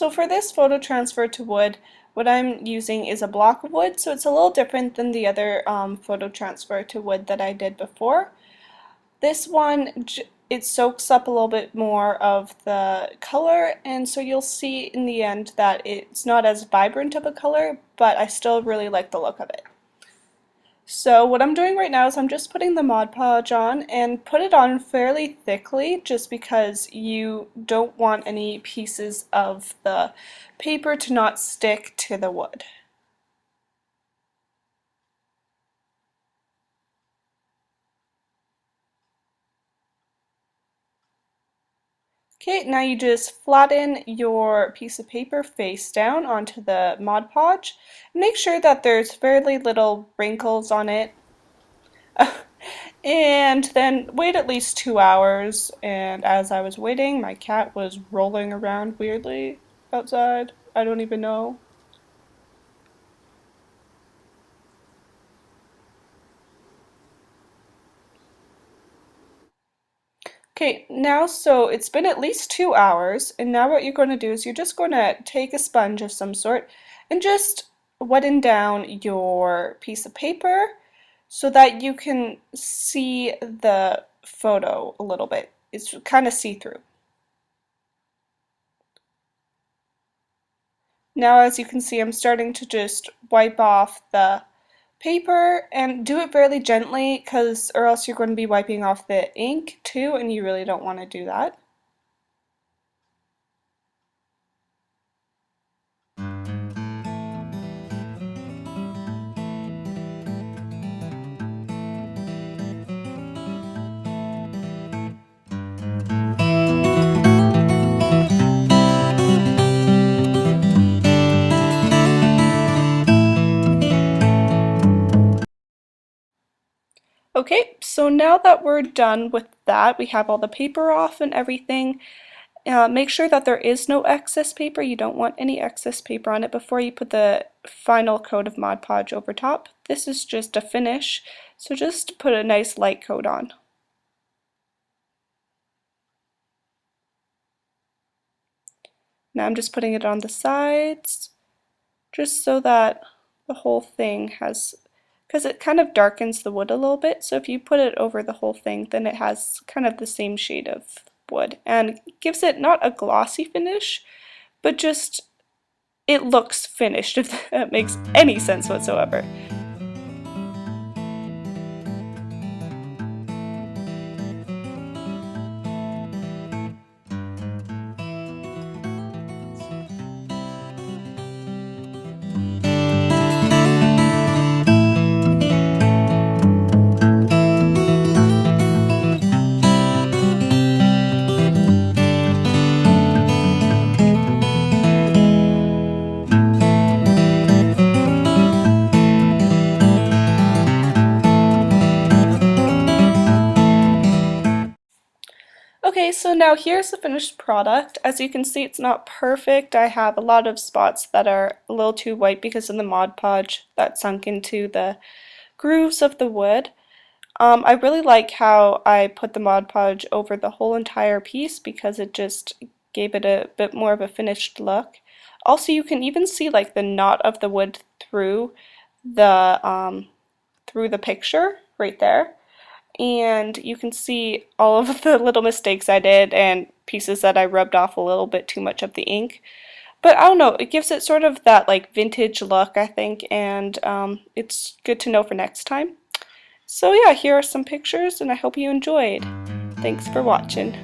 So for this photo transfer to wood, what I'm using is a block of wood, so it's a little different than the other photo transfer to wood that I did before. This one, it soaks up a little bit more of the color, and so you'll see in the end that it's not as vibrant of a color, but I still really like the look of it. So what I'm doing right now is I'm just putting the Mod Podge on, and put it on fairly thickly just because you don't want any pieces of the paper to not stick to the wood. Okay, now you just flatten your piece of paper face down onto the Mod Podge. Make sure that there's fairly little wrinkles on it. And then wait at least 2 hours, and as I was waiting, my cat was rolling around weirdly outside. I don't even know. Okay, now so it's been at least 2 hours, and now what you're going to do is you're just going to take a sponge of some sort and just wetting down your piece of paper so that you can see the photo a little bit. It's kind of see-through. Now as you can see, I'm starting to just wipe off the paper, and do it fairly gently because or else you're going to be wiping off the ink too, and you really don't want to do that. Okay, so now that we're done with that, we have all the paper off and everything. Make sure that there is no excess paper. You don't want any excess paper on it before you put the final coat of Mod Podge over top. This is just a finish, so just put a nice light coat on. Now I'm just putting it on the sides, just so that the whole thing has, because it kind of darkens the wood a little bit, so if you put it over the whole thing, then it has kind of the same shade of wood, and gives it not a glossy finish, but just it looks finished, if that makes any sense whatsoever. Okay, so now here's the finished product. As you can see, it's not perfect. I have a lot of spots that are a little too white because of the Mod Podge that sunk into the grooves of the wood. I really like how I put the Mod Podge over the whole entire piece because it just gave it a bit more of a finished look. Also, you can even see like the knot of the wood through the picture right there. And you can see all of the little mistakes I did and pieces that I rubbed off a little bit too much of the ink. But I don't know, it gives it sort of that like vintage look, I think, and it's good to know for next time. So yeah, here are some pictures, and I hope you enjoyed. Thanks for watching.